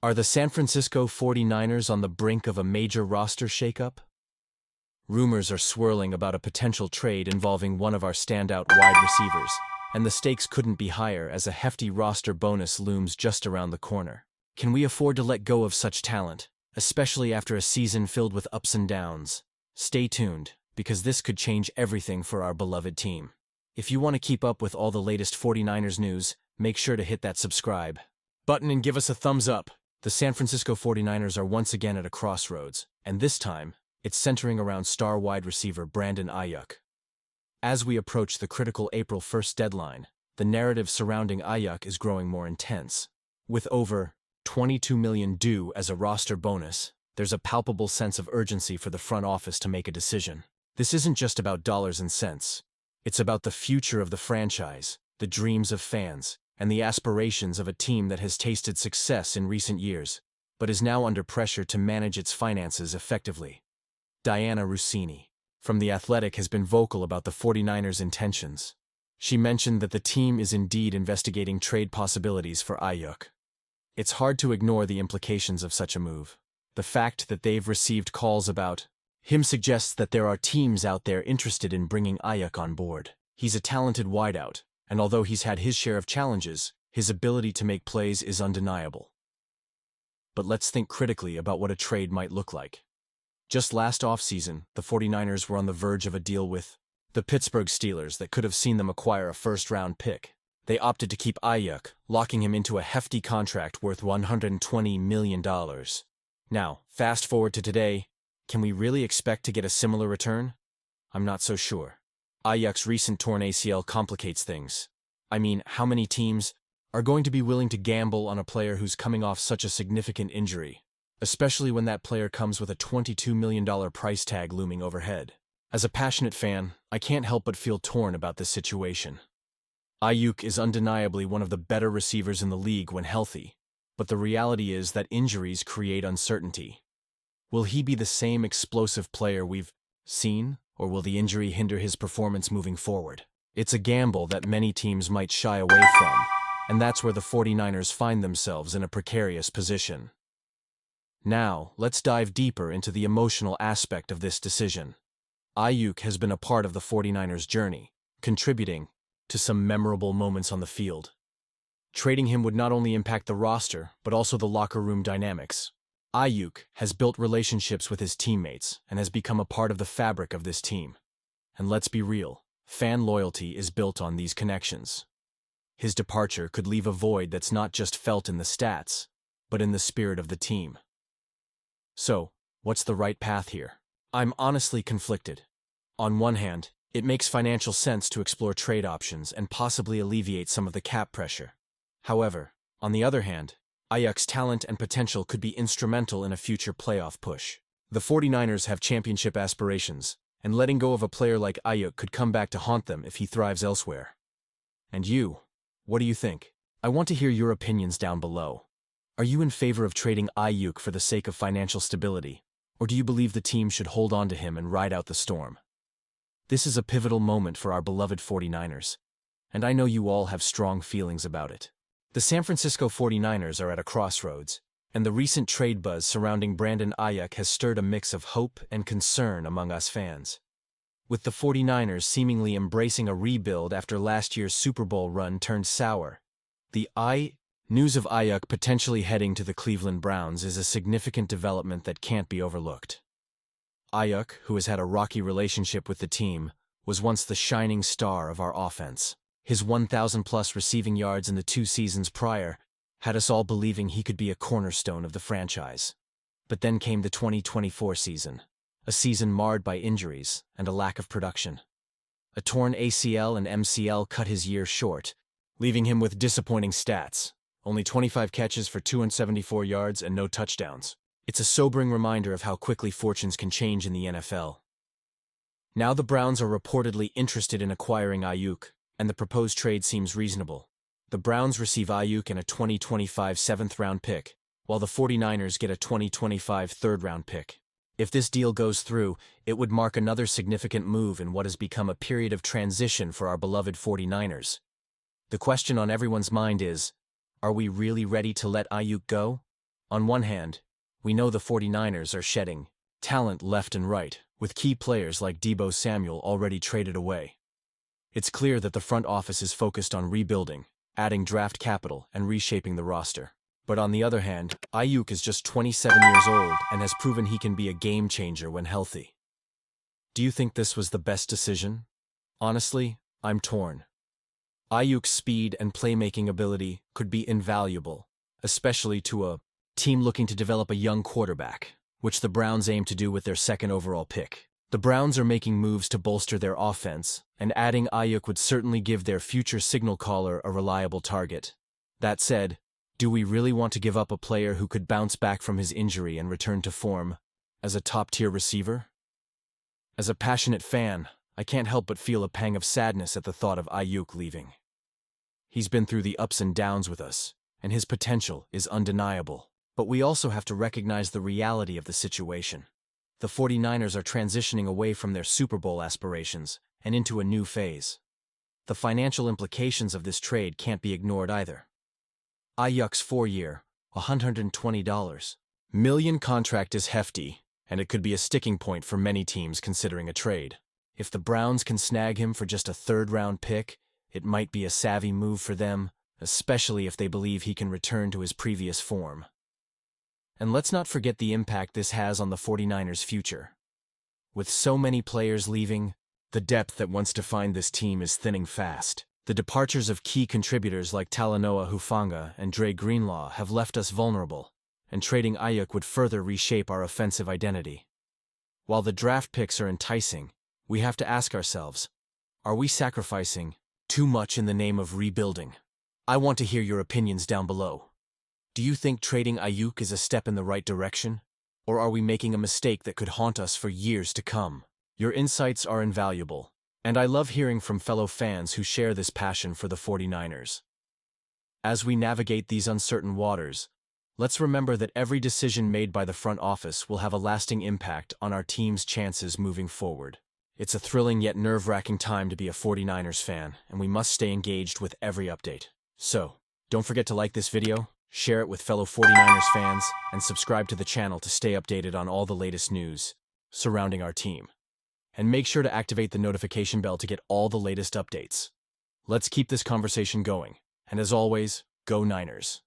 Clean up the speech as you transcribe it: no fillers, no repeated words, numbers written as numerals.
Are the San Francisco 49ers on the brink of a major roster shakeup? Rumors are swirling about a potential trade involving one of our standout wide receivers, and the stakes couldn't be higher as a hefty roster bonus looms just around the corner. Can we afford to let go of such talent, especially after a season filled with ups and downs? Stay tuned, because this could change everything for our beloved team. If you want to keep up with all the latest 49ers news, make sure to hit that subscribe button and give us a thumbs up. The San Francisco 49ers are once again at a crossroads, and this time, it's centering around star wide receiver Brandon Aiyuk. As we approach the critical April 1st deadline, the narrative surrounding Aiyuk is growing more intense. With over $22 million due as a roster bonus, there's a palpable sense of urgency for the front office to make a decision. This isn't just about dollars and cents. It's about the future of the franchise, the dreams of fans, and the aspirations of a team that has tasted success in recent years, but is now under pressure to manage its finances effectively. Diana Russini, from The Athletic, has been vocal about the 49ers' intentions. She mentioned that the team is indeed investigating trade possibilities for Aiyuk. It's hard to ignore the implications of such a move. The fact that they've received calls about him suggests that there are teams out there interested in bringing Aiyuk on board. He's a talented wideout, and although he's had his share of challenges, his ability to make plays is undeniable. But let's think critically about what a trade might look like. Just last offseason, the 49ers were on the verge of a deal with the Pittsburgh Steelers that could have seen them acquire a first-round pick. They opted to keep Aiyuk, locking him into a hefty contract worth $120 million. Now, fast forward to today, can we really expect to get a similar return? I'm not so sure. Aiyuk's recent torn ACL complicates things. I mean, how many teams are going to be willing to gamble on a player who's coming off such a significant injury, especially when that player comes with a $22 million price tag looming overhead? As a passionate fan, I can't help but feel torn about this situation. Aiyuk is undeniably one of the better receivers in the league when healthy, but the reality is that injuries create uncertainty. Will he be the same explosive player we've seen, or will the injury hinder his performance moving forward? It's a gamble that many teams might shy away from, and that's where the 49ers find themselves in a precarious position. Now, let's dive deeper into the emotional aspect of this decision. Aiyuk has been a part of the 49ers' journey, contributing to some memorable moments on the field. Trading him would not only impact the roster, but also the locker room dynamics. Aiyuk has built relationships with his teammates and has become a part of the fabric of this team. And let's be real, fan loyalty is built on these connections. His departure could leave a void that's not just felt in the stats, but in the spirit of the team. So, what's the right path here? I'm honestly conflicted. On one hand, it makes financial sense to explore trade options and possibly alleviate some of the cap pressure. However, on the other hand, Aiyuk's talent and potential could be instrumental in a future playoff push. The 49ers have championship aspirations, and letting go of a player like Aiyuk could come back to haunt them if he thrives elsewhere. And you, what do you think? I want to hear your opinions down below. Are you in favor of trading Aiyuk for the sake of financial stability, or do you believe the team should hold on to him and ride out the storm? This is a pivotal moment for our beloved 49ers, and I know you all have strong feelings about it. The San Francisco 49ers are at a crossroads, and the recent trade buzz surrounding Brandon Aiyuk has stirred a mix of hope and concern among us fans. With the 49ers seemingly embracing a rebuild after last year's Super Bowl run turned sour, the news of Aiyuk potentially heading to the Cleveland Browns is a significant development that can't be overlooked. Aiyuk, who has had a rocky relationship with the team, was once the shining star of our offense. His 1,000-plus receiving yards in the 2 seasons prior had us all believing he could be a cornerstone of the franchise. But then came the 2024 season, a season marred by injuries and a lack of production. A torn ACL and MCL cut his year short, leaving him with disappointing stats, only 25 catches for 274 yards and no touchdowns. It's a sobering reminder of how quickly fortunes can change in the NFL. Now the Browns are reportedly interested in acquiring Aiyuk, and the proposed trade seems reasonable. The Browns receive Aiyuk and a 2025 7th-round pick, while the 49ers get a 2025 3rd-round pick. If this deal goes through, it would mark another significant move in what has become a period of transition for our beloved 49ers. The question on everyone's mind is, are we really ready to let Aiyuk go? On one hand, we know the 49ers are shedding talent left and right, with key players like Deebo Samuel already traded away. It's clear that the front office is focused on rebuilding, adding draft capital, and reshaping the roster. But on the other hand, Aiyuk is just 27 years old and has proven he can be a game changer when healthy. Do you think this was the best decision? Honestly, I'm torn. Aiyuk's speed and playmaking ability could be invaluable, especially to a team looking to develop a young quarterback, which the Browns aim to do with their second overall pick. The Browns are making moves to bolster their offense, and adding Aiyuk would certainly give their future signal caller a reliable target. That said, do we really want to give up a player who could bounce back from his injury and return to form as a top-tier receiver? As a passionate fan, I can't help but feel a pang of sadness at the thought of Aiyuk leaving. He's been through the ups and downs with us, and his potential is undeniable. But we also have to recognize the reality of the situation. The 49ers are transitioning away from their Super Bowl aspirations and into a new phase. The financial implications of this trade can't be ignored either. Aiyuk's 4-year, $120 million contract is hefty, and it could be a sticking point for many teams considering a trade. If the Browns can snag him for just a third-round pick, it might be a savvy move for them, especially if they believe he can return to his previous form. And let's not forget the impact this has on the 49ers' future. With so many players leaving, the depth that once defined this team is thinning fast. The departures of key contributors like Talanoa Hufanga and Dre Greenlaw have left us vulnerable, and trading Aiyuk would further reshape our offensive identity. While the draft picks are enticing, we have to ask ourselves, are we sacrificing too much in the name of rebuilding? I want to hear your opinions down below. Do you think trading Aiyuk is a step in the right direction? Or are we making a mistake that could haunt us for years to come? Your insights are invaluable, and I love hearing from fellow fans who share this passion for the 49ers. As we navigate these uncertain waters, let's remember that every decision made by the front office will have a lasting impact on our team's chances moving forward. It's a thrilling yet nerve-wracking time to be a 49ers fan, and we must stay engaged with every update. So, don't forget to like this video, share it with fellow 49ers fans, and subscribe to the channel to stay updated on all the latest news surrounding our team. And make sure to activate the notification bell to get all the latest updates. Let's keep this conversation going. And as always, go Niners.